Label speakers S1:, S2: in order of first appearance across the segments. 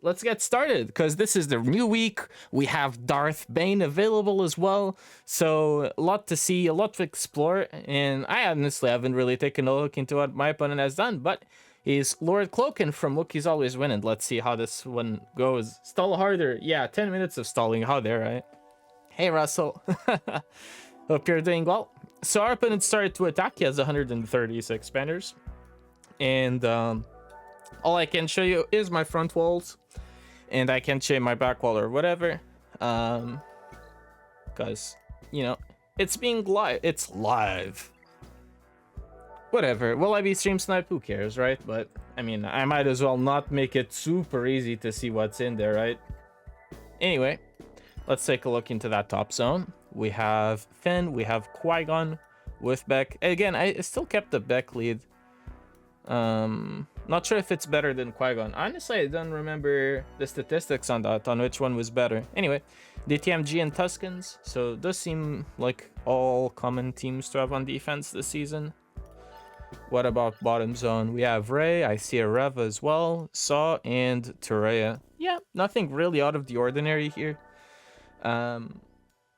S1: let's get started, because this is the new week. We have Darth Bane available as well, so a lot to see, a lot to explore, and I honestly haven't really taken a look into what my opponent has done, but he's Lord Cloaken from Wookiees Always Win, and let's see how this one goes. Stall harder. Yeah, 10 minutes of stalling. How there, right? Hey, Russell. Hope you're doing well. So our opponent started to attack. He has 136 banners, and all I can show you is my front walls, and I can show you my back wall or whatever, because, you know, it's being live. It's live. Whatever. Will I be stream snipe? Who cares, right? But, I mean, I might as well not make it super easy to see what's in there, right? Anyway, let's take a look into that top zone. We have Finn, we have Qui-Gon with Beck. Again, I still kept the Beck lead. Not sure if it's better than Qui-Gon. Honestly, I don't remember the statistics on that, on which one was better. Anyway, DTMG and Tuskens. So it does seem like all common teams to have on defense this season. What about bottom zone? We have Rey, I see a Reva as well, Saw, and Traya. Yeah, nothing really out of the ordinary here.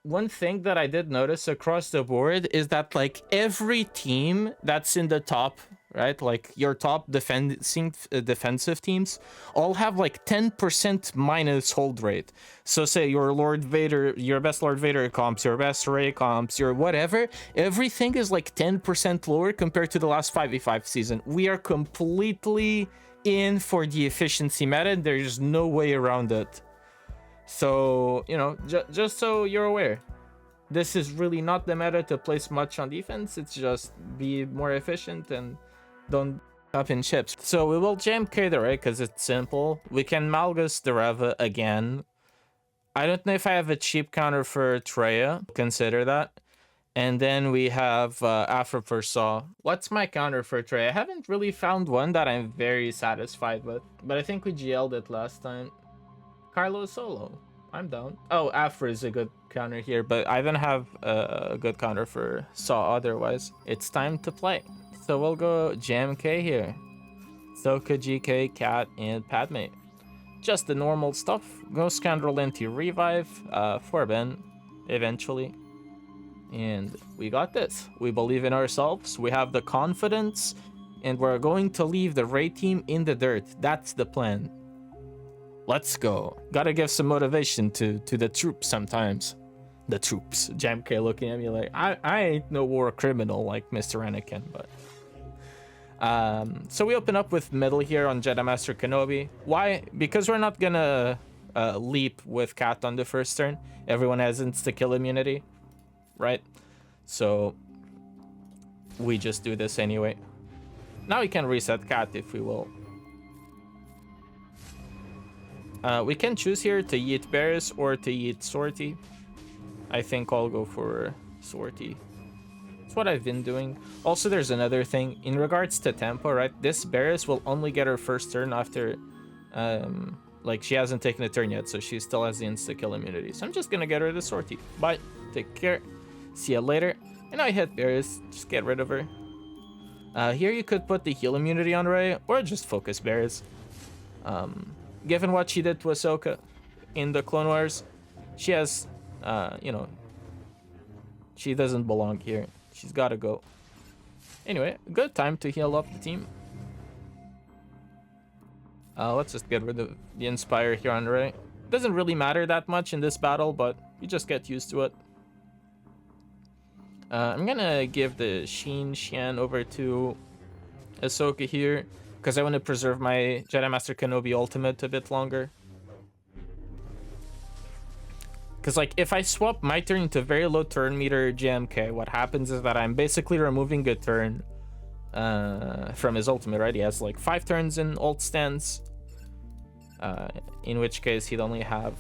S1: One thing that I did notice across the board is that, like, every team that's in the top, right, like your top defensive teams, all have like 10% minus hold rate. So say your Lord Vader, your best Lord Vader comps, your best Rey comps, your whatever, everything is like 10% lower compared to the last 5v5 season. We are completely in for the efficiency meta, and there's no way around it. So, you know, just so you're aware, this is really not the meta to place much on defense. It's just be more efficient and don't up in chips. So we will JMK the Rey because it's simple. We can Malgus the Reva again. I don't know if I have a cheap counter for Traya. Consider that. And then we have Aphra for Saw. What's my counter for Traya? I haven't really found one that I'm very satisfied with, but I think we GL'd it last time. Carlo Solo. I'm down. Oh, Aphra is a good counter here, but I don't have a good counter for Saw otherwise. It's time to play. So we'll go JMK here. Soka, GK, Cat, and Padme. Just the normal stuff. Go Scoundrel into Revive for Ben, eventually. And we got this. We believe in ourselves. We have the confidence. And we're going to leave the Rey team in the dirt. That's the plan. Let's go. Gotta give some motivation to the troops sometimes. The troops. JMK looking at me like, I ain't no war criminal like Mr. Anakin, but... so we open up with middle here on Jedi Master Kenobi. Why? Because we're not gonna leap with Cat on the first turn. Everyone has insta-kill immunity, right? So we just do this anyway. Now we can reset Cat if we will. We can choose here to yeet Bears or to yeet Sortie. I think I'll go for Sortie. That's what I've been doing. Also, there's another thing. In regards to tempo, right? This Bears will only get her first turn after... like, she hasn't taken a turn yet, so she still has the insta-kill immunity. So I'm just gonna get her the Sortie. Bye. Take care. See ya later. And I hit Bears. Just get rid of her. Here you could put the heal immunity on Rey, or just focus Bears. Given what she did to Ahsoka in the Clone Wars, she has, you know, she doesn't belong here. She's gotta go. Anyway, good time to heal up the team. Let's just get rid of the Inspire here on Rey. Doesn't really matter that much in this battle, but you just get used to it. I'm gonna give the Xian over to Ahsoka here, because I want to preserve my Jedi Master Kenobi ultimate a bit longer. Because, like, if I swap my turn to very low turn meter JMK, what happens is that I'm basically removing a turn from his ultimate, right? He has, like, 5 turns in ult stance, in which case he'd only have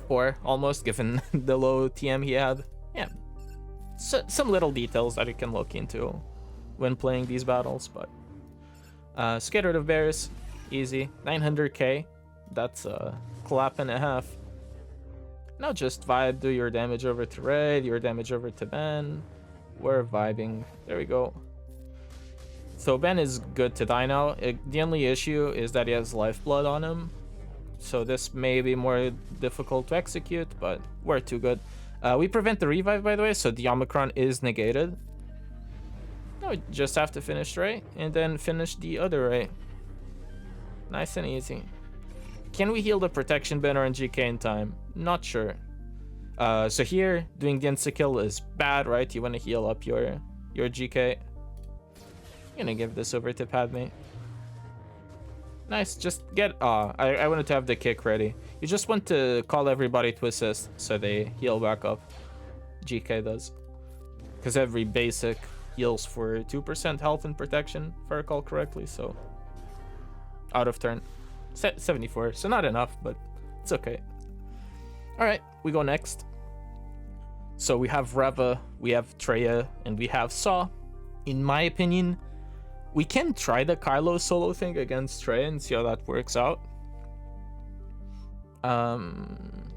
S1: 4, almost, given the low TM he had. Yeah, so, some little details that you can look into when playing these battles, but... get rid of Bears, easy. 900k, that's a clap and a half. Now just vibe, do your damage over to Rey, your damage over to Ben. We're vibing, there we go. So Ben is good to die now. The only issue is that he has lifeblood on him. so this may be more difficult to execute, but we're too good. We prevent the revive, by the way, so the Omicron is negated. No, we just have to finish Ray, and then finish the other Ray. Nice and easy. Can we heal the protection banner and GK in time? Not sure. So here, doing the insta-kill is bad, right? You want to heal up your GK. I'm gonna give this over to Padme. Nice, just get... I wanted to have the kick ready. You just want to call everybody to assist so they heal back up. GK does. Because every basic heals for 2% health and protection, if I recall correctly, so... Out of turn. 74, so not enough, but it's okay. Alright, we go next. So we have Reva, we have Traya, and we have Saw. In my opinion, we can try the Kylo solo thing against Traya and see how that works out.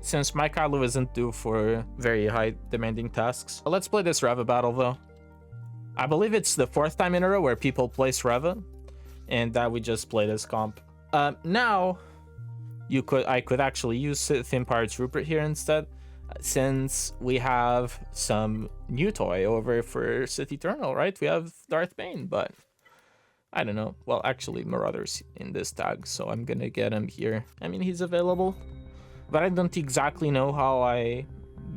S1: Since my Kylo isn't due for very high demanding tasks. Let's play this Reva battle though. I believe it's the 4th time in a row where people place Reva, and that we just play this comp. Now, I could actually use Sith Empire's Rupert here instead, since we have some new toy over for Sith Eternal, right? We have Darth Bane, but I don't know. Well, actually, Marauder's in this tag, so I'm gonna get him here. I mean, he's available, but I don't exactly know how I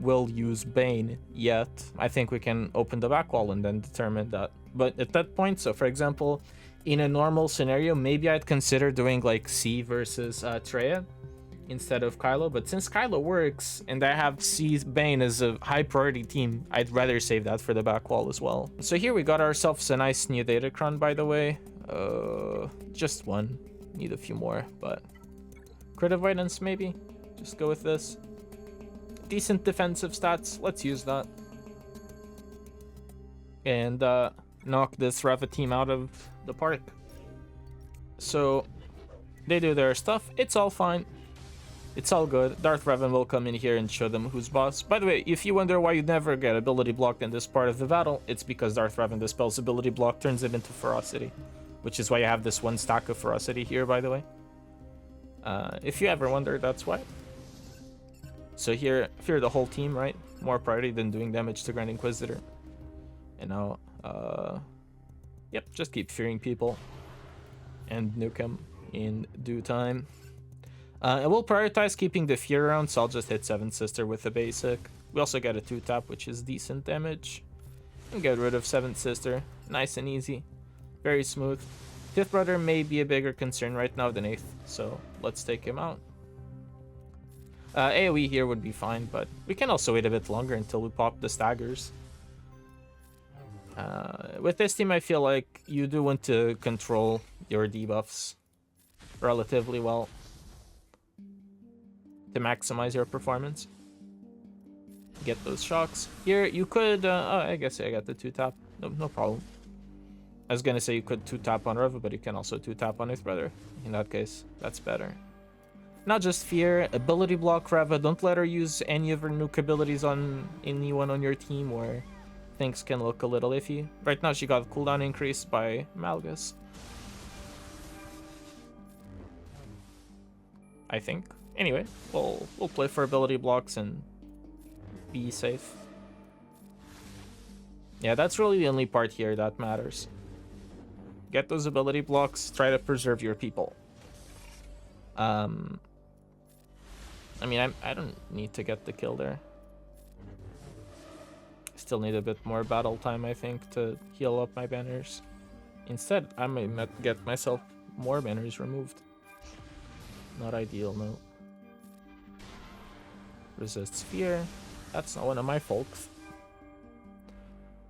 S1: will use Bane yet. I think we can open the back wall and then determine that. But at that point, so for example, in a normal scenario, maybe I'd consider doing like C versus Traya instead of Kylo, but since Kylo works and I have C's Bane as a high priority team, I'd rather save that for the back wall as well. So here we got ourselves a nice new Datacron, by the way. Just one. Need a few more, but crit avoidance maybe. Just go with this. Decent defensive stats. Let's use that. And knock this Reva team out of the park. So they do their stuff. It's all fine. It's all good. Darth Revan will come in here and show them who's boss. By the way, if you wonder why you never get ability blocked in this part of the battle, it's because Darth Revan dispels ability block, turns it into ferocity, which is why you have this one stack of ferocity here, by the way. If you ever wonder, that's why. So here, fear the whole team, right? More priority than doing damage to Grand Inquisitor. And now, yep, just keep fearing people and nuke him in due time. I will prioritize keeping the fear around, so I'll just hit 7 Sister with the basic. We also get a 2-tap, which is decent damage. And get rid of 7 Sister. Nice and easy. Very smooth. 5th Brother may be a bigger concern right now than 8th, so let's take him out. AoE here would be fine, but we can also wait a bit longer until we pop the staggers. With this team, I feel like you do want to control your debuffs relatively well to maximize your performance. Get those shocks. Here, you could... oh, I guess I got the 2-tap. No problem. I was gonna say you could 2-tap on Reva, but you can also 2-tap on 8th Brother. In that case, that's better. Not just fear, ability block Reva. Don't let her use any of her nuke abilities on anyone on your team where things can look a little iffy. Right now she got cooldown increased by Malgus, I think. Anyway, we'll play for ability blocks and be safe. Yeah, that's really the only part here that matters. Get those ability blocks, try to preserve your people. I mean, I don't need to get the kill there. Still need a bit more battle time, I think, to heal up my banners. Instead, I might get myself more banners removed. Not ideal, no. Resists fear. That's not one of my faults.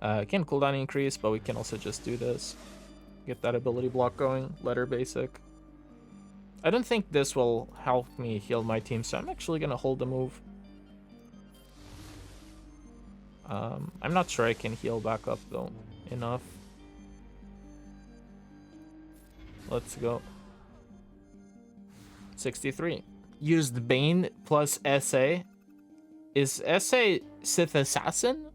S1: Can cooldown increase, but we can also just do this. Get that ability block going. Letter basic. I don't think this will help me heal my team, so I'm actually gonna hold the move. I'm not sure I can heal back up though enough. Let's go. 63. Used Bane plus SA. Is SA Sith Assassin?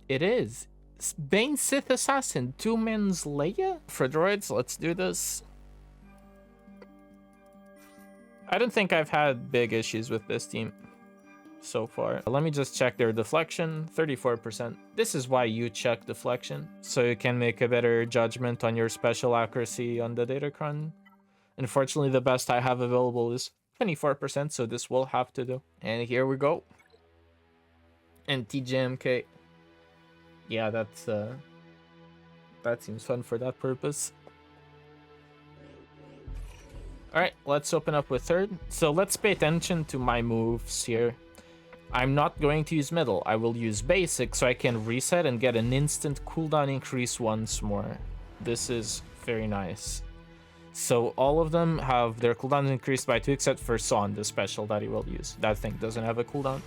S1: It is. Bane Sith Assassin, 2 men's Leia for droids. Let's do this. I don't think I've had big issues with this team so far. Let me just check their deflection, 34%. This is why you check deflection, so you can make a better judgment on your special accuracy on the datacron. Unfortunately, the best I have available is 24%, so this will have to do. And here we go. And TJMK. Yeah, that's that seems fun for that purpose. Alright, let's open up with third. So let's pay attention to my moves here. I'm not going to use middle. I will use basic so I can reset and get an instant cooldown increase once more. This is very nice. So all of them have their cooldowns increased by 2 except for Son, the special that he will use. That thing doesn't have a cooldown.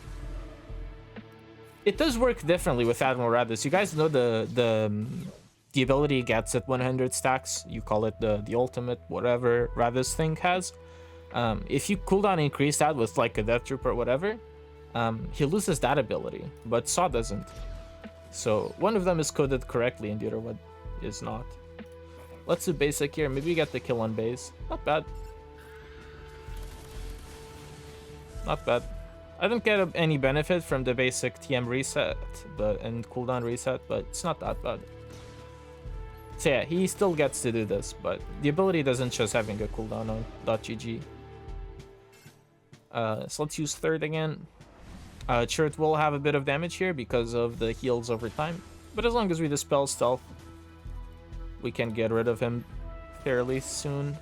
S1: It does work differently with Admiral Radis. You guys know the ability gets at 100 stacks. You call it the ultimate, whatever Radis thing has. If you cooldown increase that with like a Death Troop or whatever, he loses that ability, but Saw doesn't. So one of them is coded correctly and the other one is not. Let's do basic here. Maybe we get the kill on base. Not bad. Not bad. I don't get any benefit from the basic TM reset and cooldown reset, but it's not that bad. So yeah, he still gets to do this, but the ability doesn't just having a cooldown on .gg. So let's use third again. Sure, it will have a bit of damage here because of the heals over time, but as long as we dispel stealth, we can get rid of him fairly soon.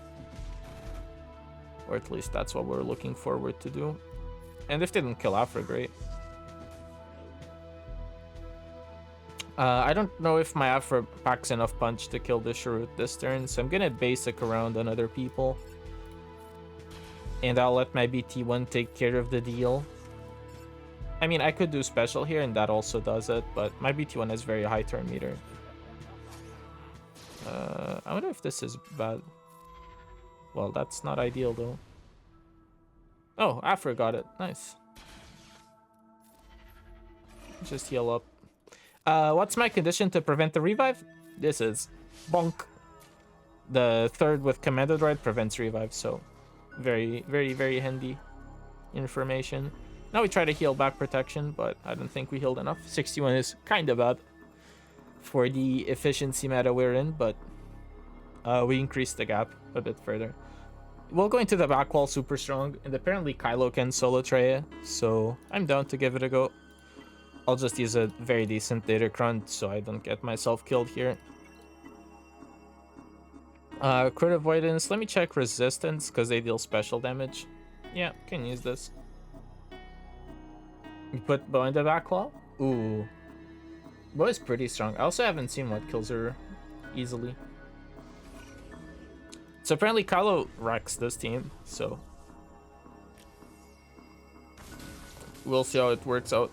S1: Or at least that's what we're looking forward to do. And if they didn't kill Aphra, great. I don't know if my Aphra packs enough punch to kill the Sharut this turn, so I'm gonna basic around on other people. And I'll let my BT1 take care of the deal. I mean, I could do special here, and that also does it, but my BT1 has very high turn meter. I wonder if this is bad. Well, that's not ideal, though. Oh, Aphra got it. Nice. Just heal up. What's my condition to prevent the revive? This is bonk. The third with Commander Droid prevents revive, so very, very, very handy information. Now we try to heal back protection, but I don't think we healed enough. 61 is kind of bad for the efficiency meta we're in, but we increased the gap a bit further. We'll go into the back wall super strong, and apparently Kylo can solo Traya, so I'm down to give it a go. I'll just use a very decent datacron so I don't get myself killed here. Crit avoidance, let me check resistance because they deal special damage. Yeah, can use this. You put Bo in the back wall? Ooh. Bo is pretty strong. I also haven't seen what kills her easily. So apparently Kylo wrecks this team, so we'll see how it works out.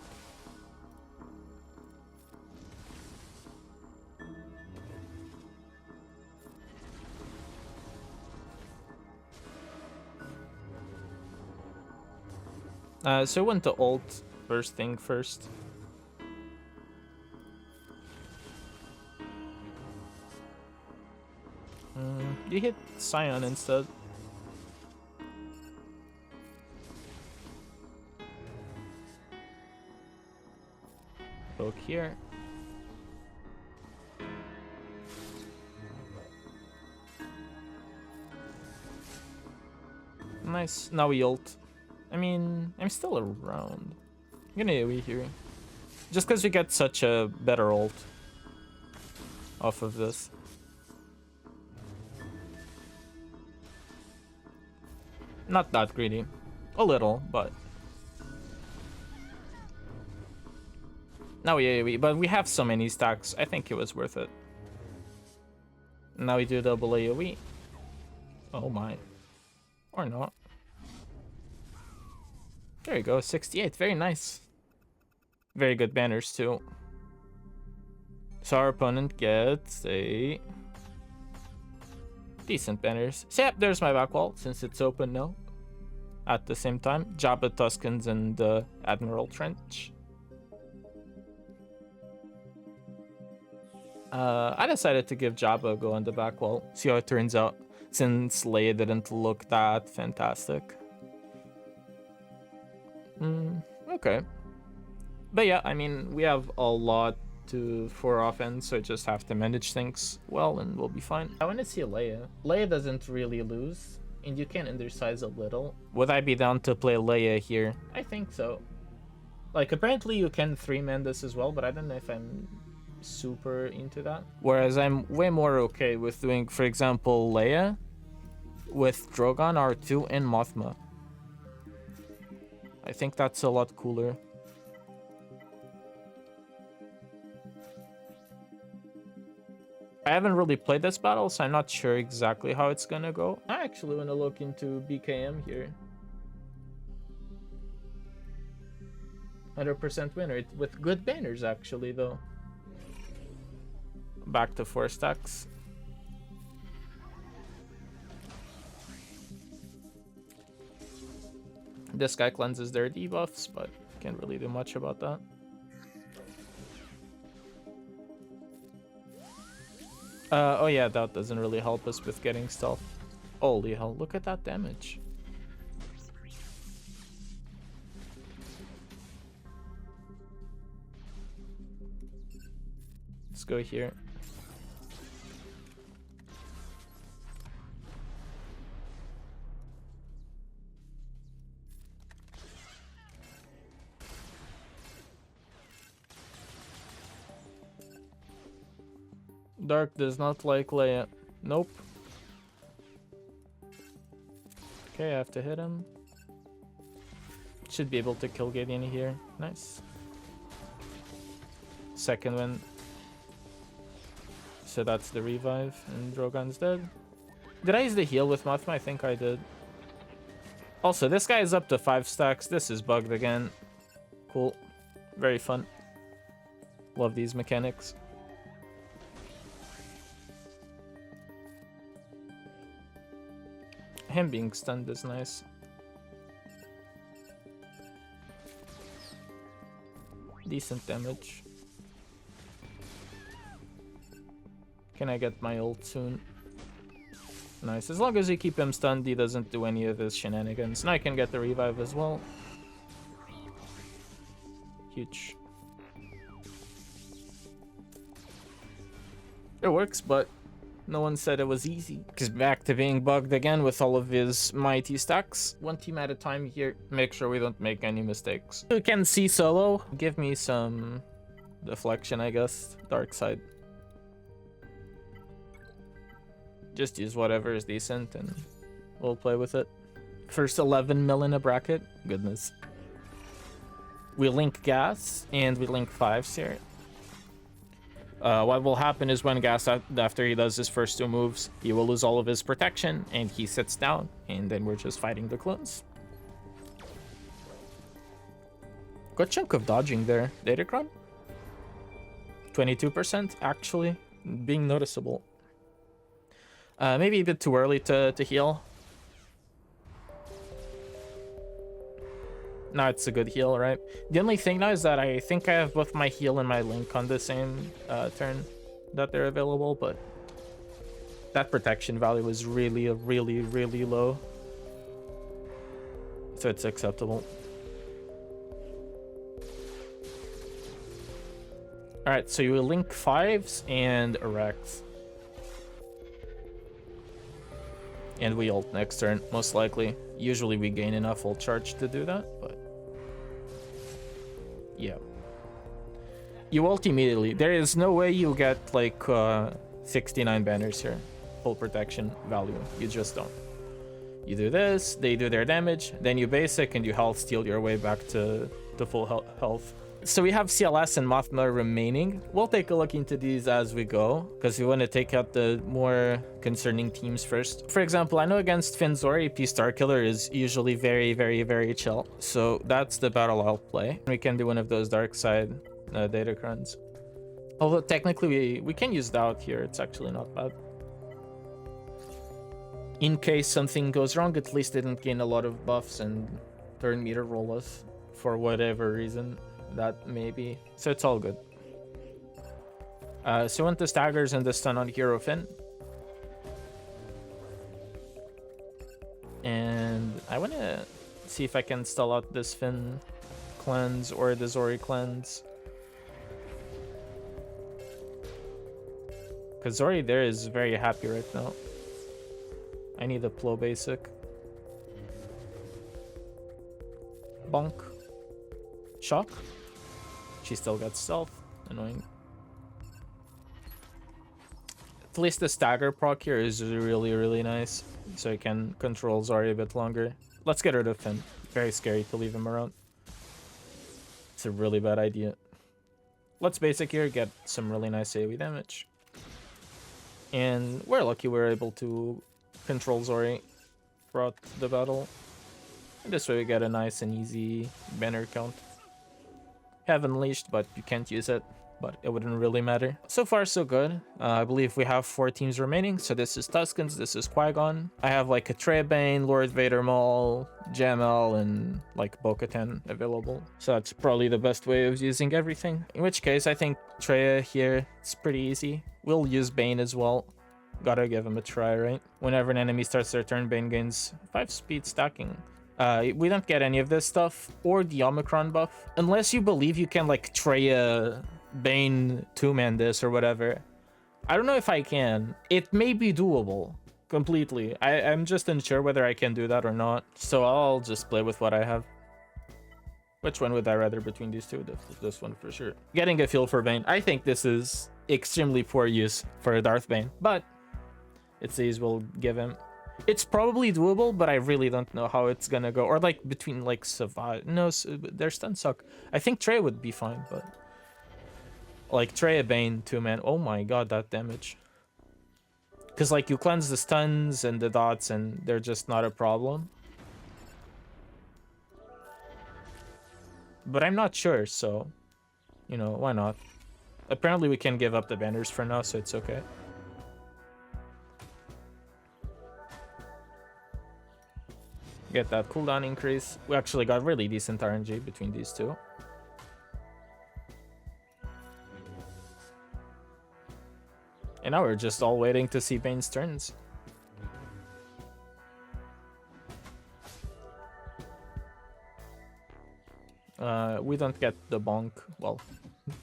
S1: So I went to ult first thing first. You hit Scion instead. Poke here. Nice. Now we ult. I mean, I'm still around. I'm gonna AoE here. Just because we get such a better ult off of this. Not that greedy. A little, but... Now we AoE, but we have so many stacks. I think it was worth it. Now we do double AoE. Oh my. Or not. There you go, 68. Very nice. Very good banners too. So our opponent gets a decent banners. So yep, there's my back wall since it's open now. At the same time, Jabba, Tuskens, and Admiral Trench. I decided to give Jabba a go on the back wall. See how it turns out, since Leia didn't look that fantastic. Okay. But yeah, I mean, we have a lot for offense, so I just have to manage things well and we'll be fine. I want to see Leia. Leia doesn't really lose, and you can undersize a little. Would I be down to play Leia here? I think so. Like, apparently you can 3-man this as well, but I don't know if I'm super into that. Whereas I'm way more okay with doing, for example, Leia with Drogon R2 and Mothma. I think that's a lot cooler. I haven't really played this battle, so I'm not sure exactly how it's gonna go. I actually want to look into BKM here. 100% win rate with good banners, actually, though. Back to 4 stacks. This guy cleanses their debuffs, but can't really do much about that. Oh yeah, that doesn't really help us with getting stealth. Holy hell, look at that damage. Let's go here. Dark does not like Leia. Nope. Okay, I have to hit him. Should be able to kill Gideon here. Nice. Second win. So that's the revive, and Drogon's dead. Did I use the heal with Mothma? I think I did. Also, this guy is up to 5 stacks. This is bugged again. Cool. Very fun. Love these mechanics. Him being stunned is nice. Decent damage. Can I get my ult soon? Nice. As long as you keep him stunned, he doesn't do any of his shenanigans. Now I can get the revive as well. Huge. It works, but no one said it was easy. Because back to being bugged again with all of his mighty stacks. One team at a time here. Make sure we don't make any mistakes. You can see solo. Give me some deflection, I guess. Dark side. Just use whatever is decent and we'll play with it. First 11 mil in a bracket. Goodness. We link gas and we link 5s here. What will happen is when Gas, after he does his first 2 moves, he will lose all of his protection and he sits down, and then we're just fighting the clones. Good chunk of dodging there. Datacron? 22% actually being noticeable. Maybe a bit too early to heal. Now it's a good heal, right? The only thing now is that I think I have both my heal and my link on the same turn that they're available, but that protection value is really low. So it's acceptable. Alright, so you link 5s and Erects. And we ult next turn, most likely. Usually we gain enough ult charge to do that, but yeah. You ult immediately. There is no way you get like 69 banners here. Full protection value. You just don't. You do this, they do their damage, then you basic and you health steal your way back to full health. So we have CLS and Mothma remaining. We'll take a look into these as we go, because we want to take out the more concerning teams first. For example, I know against Finn Zorii, AP Starkiller is usually very chill. So that's the battle I'll play. We can do one of those dark side datacrons. Although technically we can use Doubt here. It's actually not bad. In case something goes wrong, at least they didn't gain a lot of buffs and turn me to roll us for whatever reason. That maybe. So it's all good. So want the staggers and the stun on Hero Finn. And I want to see if I can stall out this Finn cleanse or the Zorii cleanse. Because Zorii there is very happy right now. I need a Plo basic. Bonk. Shock. She still got stealth. Annoying. At least the stagger proc here is really, really nice. So I can control Zorii a bit longer. Let's get rid of Finn. Very scary to leave him around. It's a really bad idea. Let's basic here, get some really nice AoE damage. And we're lucky we're able to control Zorii throughout the battle. And this way we get a nice and easy banner count. Have Unleashed, but you can't use it. But it wouldn't really matter. So far, so good. I believe we have 4 teams remaining. So this is Tuskens, this is Qui-Gon. I have like a Traya Bane, Lord Vader Maul, JML, and like Bo-Katan available. So that's probably the best way of using everything. In which case, I think Traya here, it's pretty easy. We'll use Bane as well. Gotta give him a try, right? Whenever an enemy starts their turn, Bane gains 5 speed stacking. We don't get any of this stuff or the Omicron buff. Unless you believe you can like Traya Bane 2-man this or whatever. I don't know if I can. It may be doable completely. I'm just unsure whether I can do that or not. So I'll just play with what I have. Which one would I rather between these two? This one for sure. Getting a feel for Bane. I think this is extremely poor use for Darth Bane. But it says we'll give him. It's probably doable, but I really don't know how it's gonna go. Or like between like Savage. No, their stuns suck. I think Trey would be fine, but like Traya Bane 2-man. Oh my god, that damage. Because like you cleanse the stuns and the dots and they're just not a problem. But I'm not sure, so you know, why not? Apparently we can give up the banners for now, so it's okay. Get that cooldown increase. We actually got really decent RNG between these two. And now we're just all waiting to see Bane's turns. We don't get the bonk. Well,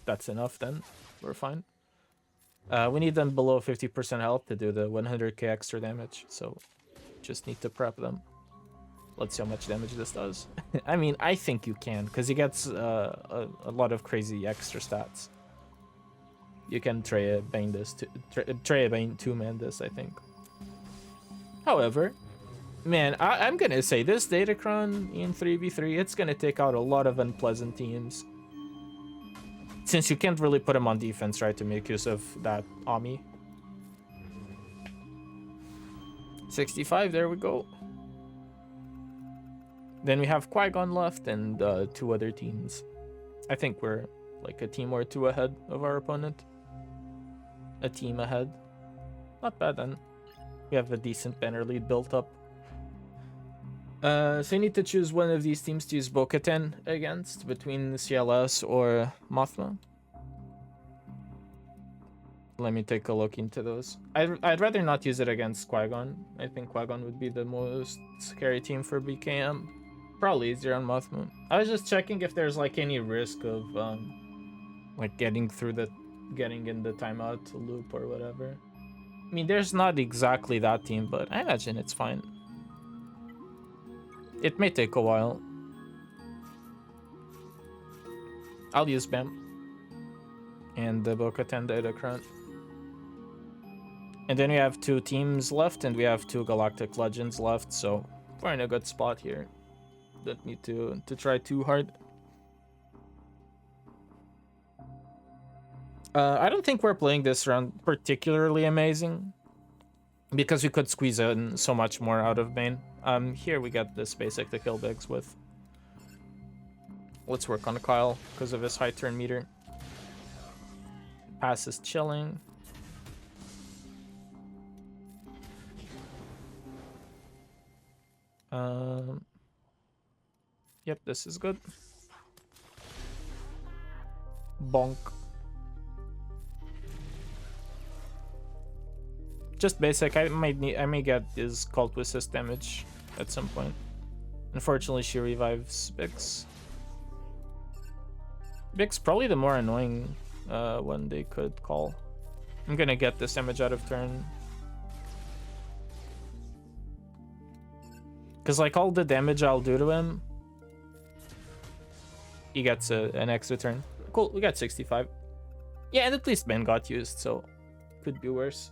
S1: that's enough then. We're fine. We need them below 50% health to do the 100k extra damage. So just need to prep them. Let's see how much damage this does. I mean, I think you can, because he gets a lot of crazy extra stats. You can Traya Bane this, Traya Bane 2-man this, I think. However, man, I'm gonna say this Datacron in 3v3, it's gonna take out a lot of unpleasant teams. Since you can't really put him on defense, right, to make use of that Ami. 65, there we go. Then we have Qui-Gon left and 2 other teams. I think we're like a team or 2 ahead of our opponent. A team ahead. Not bad then. We have a decent banner lead built up. So you need to choose one of these teams to use Bo-Katan against, between CLS or Mothma. Let me take a look into those. I'd rather not use it against Qui-Gon. I think Qui-Gon would be the most scary team for BKM. Probably easier on Mothma. I was just checking if there's like any risk of like getting in the timeout loop or whatever. I mean, there's not exactly that team, but I imagine it's fine. It may take a while. I'll use Bam and the Bo-Katan Datacron. And then we have 2 teams left, and we have 2 Galactic Legends left, so we're in a good spot here. Don't need to try too hard. I don't think we're playing this round particularly amazing, because we could squeeze in so much more out of Bane. Here we got this basic to kill Biggs with. Let's work on Kyle because of his high turn meter. Pass is chilling. Yep, this is good. Bonk. Just basic. I may get his cult assist damage at some point. Unfortunately, she revives Bix. Bix probably the more annoying one they could call. I'm gonna get this damage out of turn. Because like all the damage I'll do to him, he gets an extra turn. Cool, we got 65. Yeah, and at least Ben got used, so could be worse.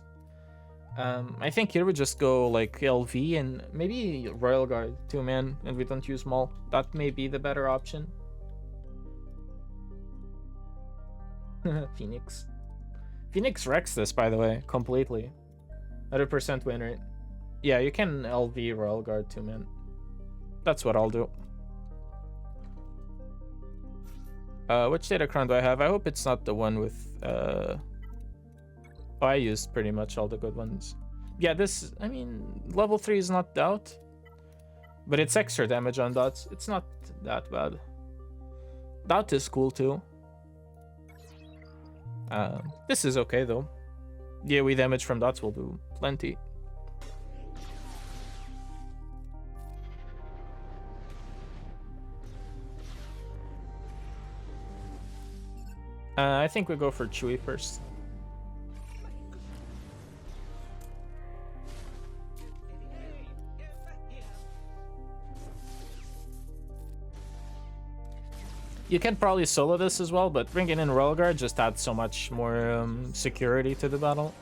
S1: I think here we just go like LV and maybe Royal Guard 2-man, and we don't use Maul. That may be the better option. Phoenix. Phoenix wrecks this, by the way, completely. 100% win rate. Yeah, you can LV Royal Guard 2-man. That's what I'll do. Which data crown do I have? I hope it's not the one with... Oh, I used pretty much all the good ones. Yeah, this... I mean, level 3 is not doubt. But it's extra damage on dots. It's not that bad. Doubt is cool too. This is okay though. Yeah, we damage from dots will do plenty. I think we go for Chewie first. You can probably solo this as well, but bringing in Royal Guard just adds so much more security to the battle.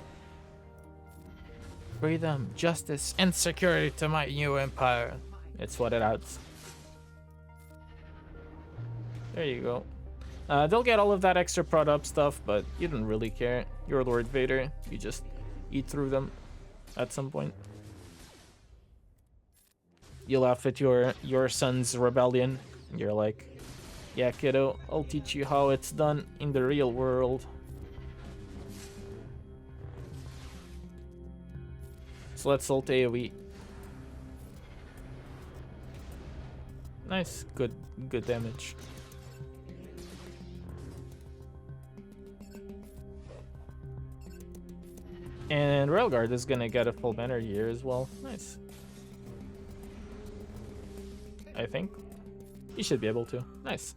S1: Freedom, justice, and security to my new empire. It's what it adds. There you go. They'll get all of that extra prod up stuff, but you don't really care. You're Lord Vader. You just eat through them at some point. You laugh at your son's rebellion. And you're like, yeah, kiddo, I'll teach you how it's done in the real world. So let's ult AoE. Nice, good damage. And Railguard is gonna get a full banner here as well. Nice. I think. You should be able to. Nice.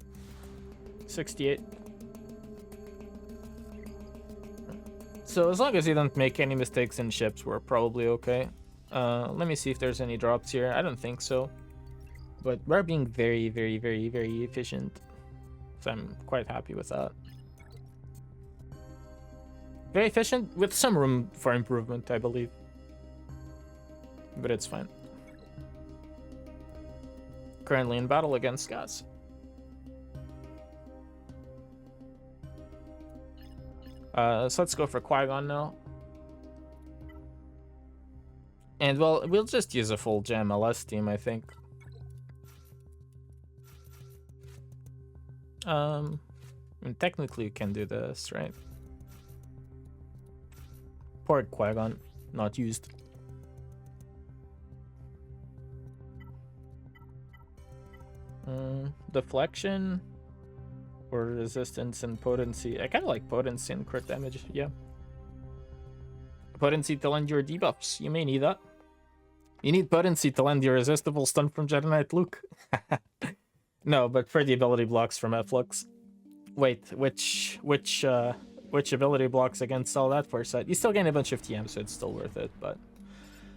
S1: 68. So as long as you don't make any mistakes in ships, we're probably okay. Let me see if there's any drops here. I don't think so. But we're being very, very, very, very efficient. So I'm quite happy with that. Very efficient, with some room for improvement, I believe. But it's fine. Currently in battle against Gas. So let's go for Qui-Gon now. And well, we'll just use a full JMLS team, I think. And technically you can do this, right? Poor Qui-Gon, not used. Deflection or resistance and potency. I kind of like potency and crit damage, yeah. Potency to lend your debuffs. You may need that. You need potency to lend your irresistible stun from Jedi Knight Luke. No, but for the ability blocks from Efflux. Wait, which ability blocks against all that foresight? You still gain a bunch of TM, so it's still worth it, but...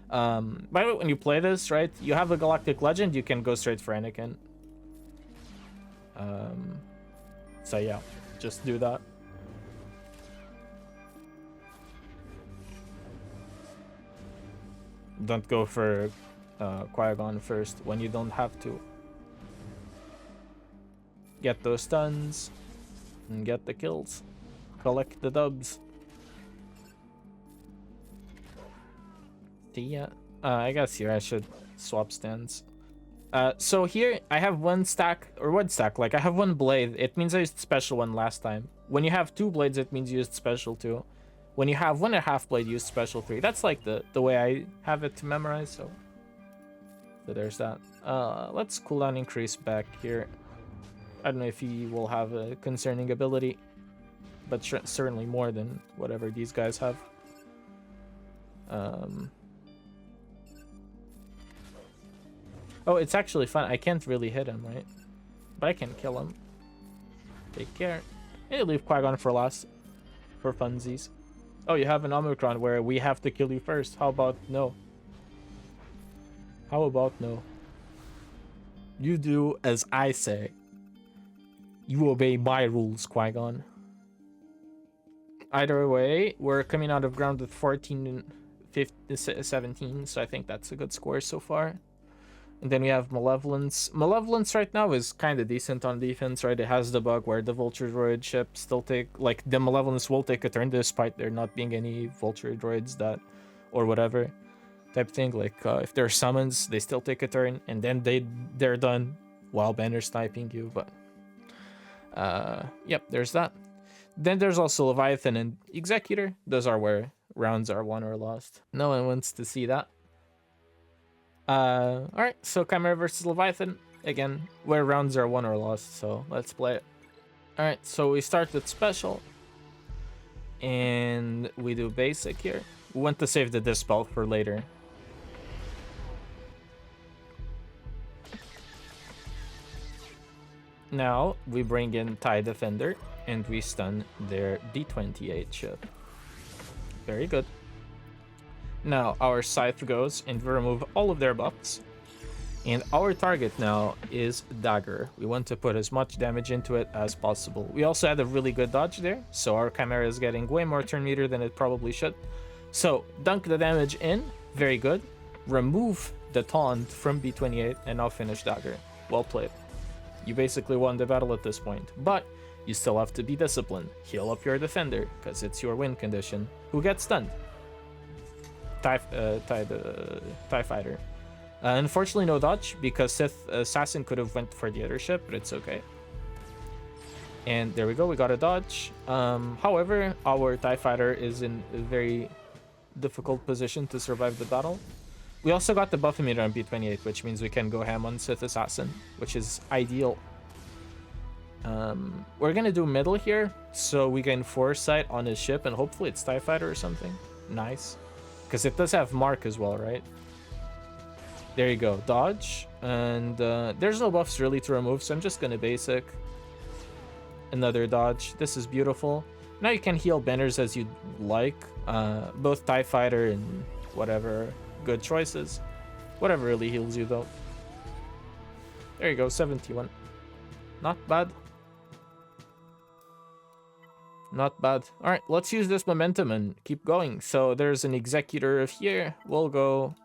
S1: by the way, when you play this, right, you have a Galactic Legend, you can go straight for Anakin. So yeah, just do that. Don't go for Qui-Gon first when you don't have to. Get those stuns and get the kills. Collect the dubs. Yeah, I guess here I should swap stands. So here I have one stack, like I have one blade. It means I used special one last time. When you have two blades, it means you used special two. When you have 1.5 blade, you use special 3. That's like the way I have it to memorize, so there's that. Let's cooldown increase back here. I don't know if he will have a concerning ability, but certainly more than whatever these guys have. Oh, it's actually fun. I can't really hit him, right? But I can kill him. Take care. Hey, leave Qui-Gon for last. For funsies. Oh, you have an Omicron where we have to kill you first. How about no? How about no? You do as I say. You obey my rules, Qui-Gon. Either way, we're coming out of ground with 14 and 15, 17, so I think that's a good score so far. And then we have Malevolence. Malevolence right now is kind of decent on defense, right? It has the bug where the Vulture droid ship still take... Like, the Malevolence will take a turn despite there not being any Vulture droids that... Or whatever type thing. Like, if there are summons, they still take a turn. And then they're done while Banner's sniping you. But, yep, there's that. Then there's also Leviathan and Executor. Those are where rounds are won or lost. No one wants to see that. Alright, so Chimaera versus Leviathan. Again, where rounds are won or lost, so let's play it. Alright, so we start with special. And we do basic here. We want to save the dispel for later. Now, we bring in TIE Defender, and we stun their D28 ship. Very good. Now, our Scythe goes, and we remove all of their buffs. And our target now is Dagger. We want to put as much damage into it as possible. We also had a really good dodge there, so our Chimaera is getting way more turn meter than it probably should. So, dunk the damage in. Very good. Remove the taunt from B28, and now finish Dagger. Well played. You basically won the battle at this point, but you still have to be disciplined. Heal up your defender, because it's your win condition. Who gets stunned? TIE Fighter. Unfortunately, no dodge, because Sith Assassin could have went for the other ship, but it's okay. And there we go, we got a dodge. However, our TIE Fighter is in a very difficult position to survive the battle. We also got the buff emitter on B28, which means we can go ham on Sith Assassin, which is ideal. We're gonna do middle here, so we gain foresight on his ship, and hopefully it's TIE Fighter or something. Nice. Because it does have Mark as well, right? There you go, dodge. And there's no buffs really to remove, so I'm just gonna basic. Another dodge. This is beautiful. Now you can heal banners as you'd like. Both TIE Fighter and whatever. Good choices. Whatever really heals you though. There you go, 71. Not bad. Not bad. Alright, let's use this momentum and keep going. So there's an Executor of here. We'll go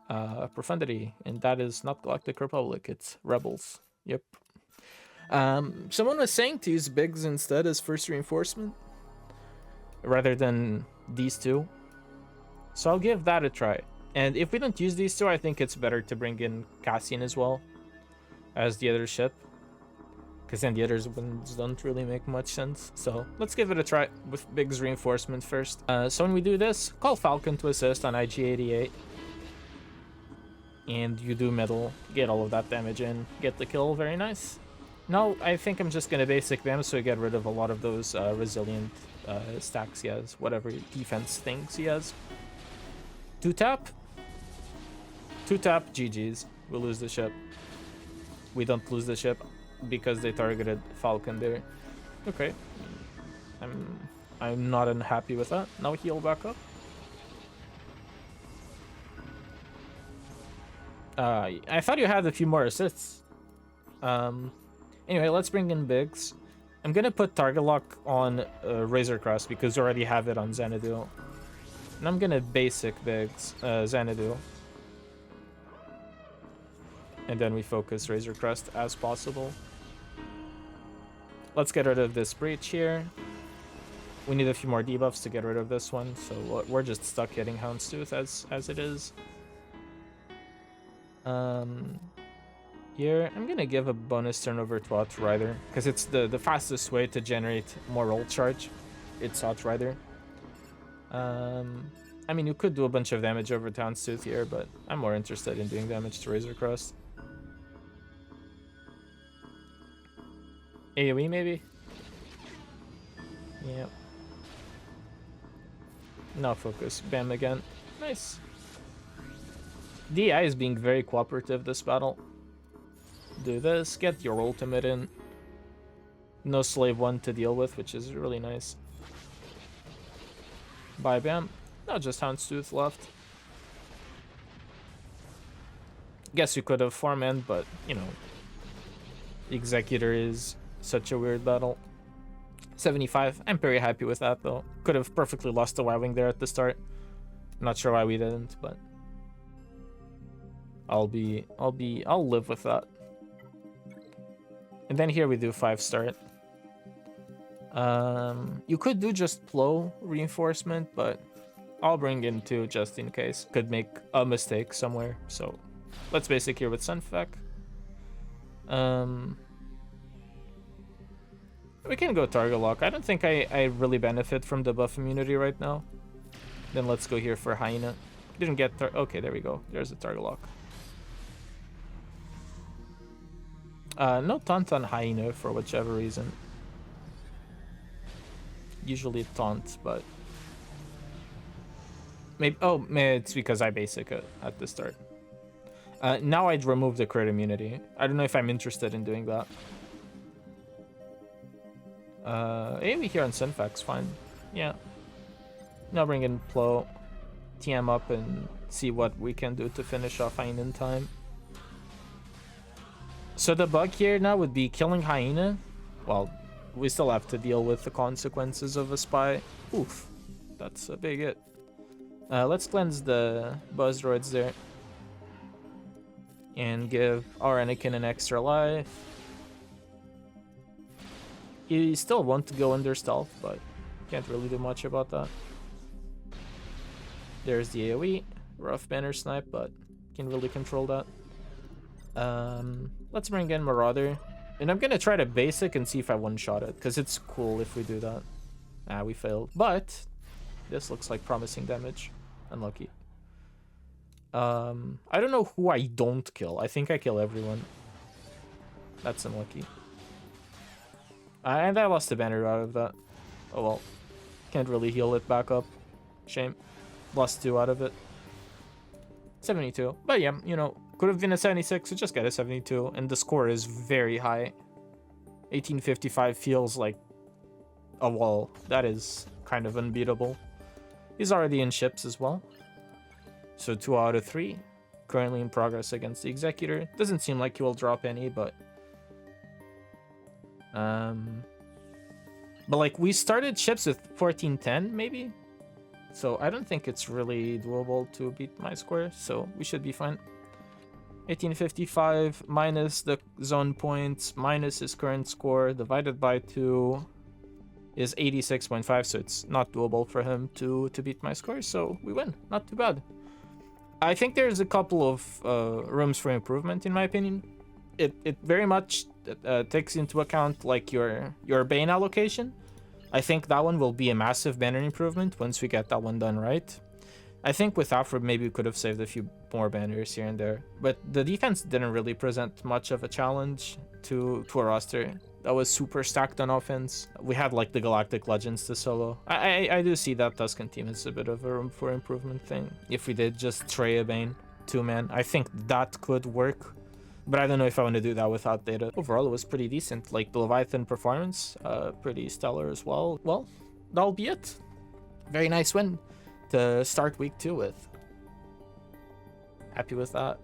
S1: Profundity. And that is not Galactic Republic, it's Rebels. Yep. Someone was saying to use Biggs instead as first reinforcement. Rather than these two. So I'll give that a try. And if we don't use these two, I think it's better to bring in Cassian as well. As the other ship. Because then the others don't really make much sense. So let's give it a try with Biggs reinforcement first. So when we do this, call Falcon to assist on IG-88. And you do middle, get all of that damage in, get the kill, very nice. Now I think I'm just going to basic them so I get rid of a lot of those resilient stacks he has, whatever defense things he has. 2-tap. 2-tap, GG's. We'll lose the ship. We don't lose the ship. Because they targeted Falcon there. Okay. I'm not unhappy with that. Now heal back up. I thought you had a few more assists. Anyway, let's bring in Biggs. I'm gonna put target lock on Razor Crest because we already have it on Xanadu. And I'm gonna basic Biggs, Xanadu. And then we focus Razor Crest as possible. Let's get rid of this breach here. We need a few more debuffs to get rid of this one, so we're just stuck hitting Houndstooth as it is. Here, I'm gonna give a bonus turnover to Outrider, because it's the fastest way to generate more roll charge. It's Outrider. I mean, you could do a bunch of damage over to Houndstooth here, but I'm more interested in doing damage to Razor Crest. AoE maybe? Yep. Now focus. Bam again. Nice. DI is being very cooperative this battle. Do this, get your ultimate in. No Slave 1 to deal with, which is really nice. Bye Bam. No, just Houndstooth left. Guess we could have 4-man, but, you know, Executor is such a weird battle. 75. I'm very happy with that, though. Could have perfectly lost the Y-Wing there at the start. Not sure why we didn't, but I'll live with that. And then here we do 5-start. You could do just Plo reinforcement, but I'll bring in 2 just in case. Could make a mistake somewhere, so let's basic here with Sunfek. We can go target lock. I don't think I really benefit from the buff immunity right now. Then let's go here for Hyena. Didn't get okay, there we go. There's a target lock. No taunt on Hyena for whichever reason. Usually taunt, but maybe it's because I basic it at the start. Now I'd remove the crit immunity. I don't know if I'm interested in doing that. Maybe here on Sinfax, fine. Yeah. Now bring in Plo, TM up, and see what we can do to finish off Hyena in time. So the bug here now would be killing Hyena. Well, we still have to deal with the consequences of a spy. Oof, that's a big hit. Let's cleanse the Buzz Droids there. And give our Anakin an extra life. He still wants to go under stealth, but can't really do much about that. There's the AoE. Rough banner snipe, but can really control that. Let's bring in Marauder. And I'm gonna try to basic and see if I one-shot it, because it's cool if we do that. Ah, we failed. But this looks like promising damage. Unlucky. I don't know who I don't kill. I think I kill everyone. That's unlucky. And I lost the banner out of that. Oh well. Can't really heal it back up. Shame. Lost 2 out of it. 72. But yeah, you know, could have been a 76, so just get a 72. And the score is very high. 1855 feels like a wall. That is kind of unbeatable. He's already in ships as well. So 2 out of 3. Currently in progress against the Executor. Doesn't seem like he will drop any, but... But like, we started ships with 1410, maybe? So I don't think it's really doable to beat my score, so we should be fine. 1855 minus the zone points, minus his current score, divided by 2 is 86.5, so it's not doable for him to beat my score, so we win. Not too bad. I think there's a couple of rooms for improvement, in my opinion. It very much takes into account like your Bane allocation. I think that one will be a massive banner improvement once we get that one done right. I think with Aphra maybe we could have saved a few more banners here and there, but the defense didn't really present much of a challenge to a roster that was super stacked on offense. We had like the Galactic Legends to solo. I do see that Tusken team is a bit of a room for improvement thing. If we did just Traya Bane 2-man, I think that could work. But I don't know if I want to do that without data. Overall, it was pretty decent. Like, the Leviathan performance, pretty stellar as well. Well, that'll be it. Very nice win to start week 2 with. Happy with that.